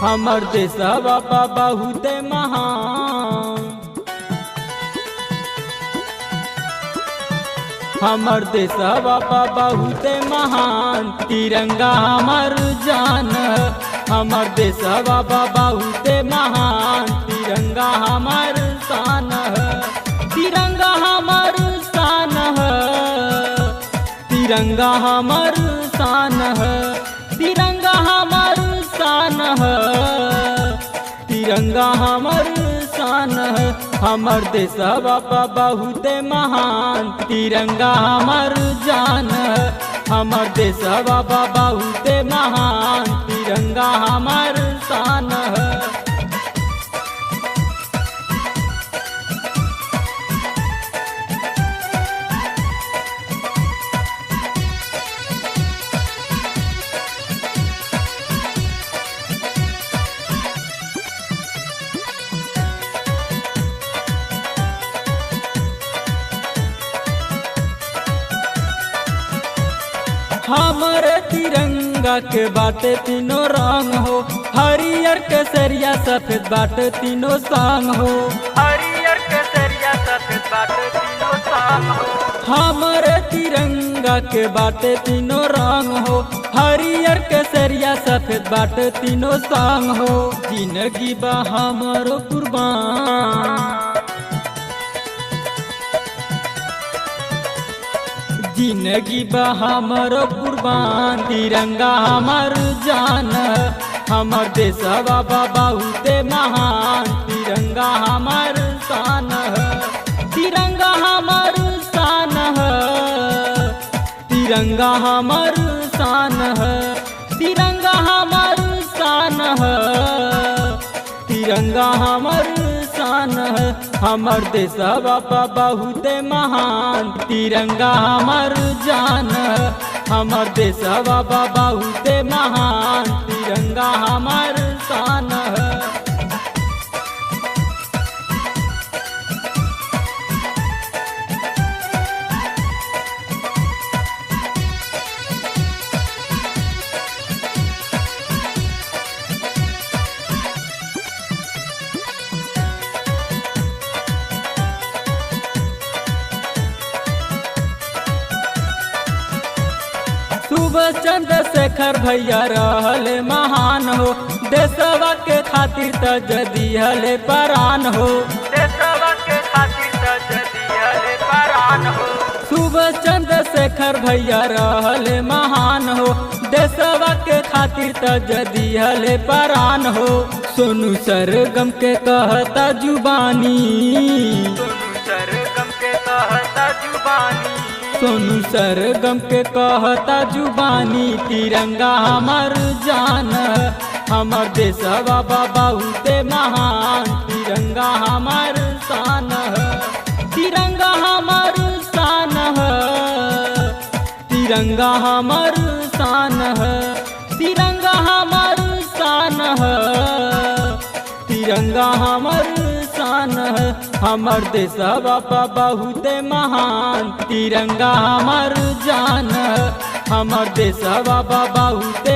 हमर देशवा बहुत महान। हमर देशवा बहुत महान, तिरंगा हमर जान। हमर देशवा बहुत महान, तिरंगा हमर शान। तिरंगा हमर शान, तिरंगा हमर शान। तिरंगा हमर शान, तिरंगा हमर शान। हमर देशवा बहुत महान, तिरंगा हमर जान। हमर देशवा बहुत महान, तिरंगा हमर शान। हमर तिरंगा के बाटे तीनों रंग हो, हरियर केसरिया सफेद बाटे तीनों संग हो। हरियर केसरिया सफेद बाटे तीनों संग हो। हमर तिरंगा के बाटे तीनों रंग हो, हरियर केसरिया सफेद बाटे तीनों संग हो। जिंदगी बा हमरो कुर्बान, जिंदगी बा हमरो कुर्बान। तिरंगा हमर जान, हमर देशवा बहुत महान, तिरंगा हमर शान। तिरंगा हमर शान, तिरंगा हमर शान। तिरंगा हमर शान, तिरंगा हमर शान। हमर देशवा बहुत महान, तिरंगा हमर जान। हमर देशवा बहुत महान, तिरंगा हमर शान। सुभाष चंद्र शेखर भैया रहले महान हो, देशवा के खातिर त जदिहले परान हो। देशवा के खातिर त जदिहले परान हो। सुभाष चंद्र शेखर भैया रहले महान हो, देशवा के खातिर त जदिहले परान हो। सोनू सरगम के कहता जुबानी, सोनू सरगम के कहता जुबानी। सोनू सरगम के कहता जुबानी, तिरंगा हमर जान। हमर देशवा बहुत महान, तिरंगा हमर शान। तिरंगा हमर शान, तिरंगा हमर शान। तिरंगा हमर शान, तिरंगा हमर शान। हमर देशवा बहुत महान, तिरंगा हमर जान। हमर देशवा बहुत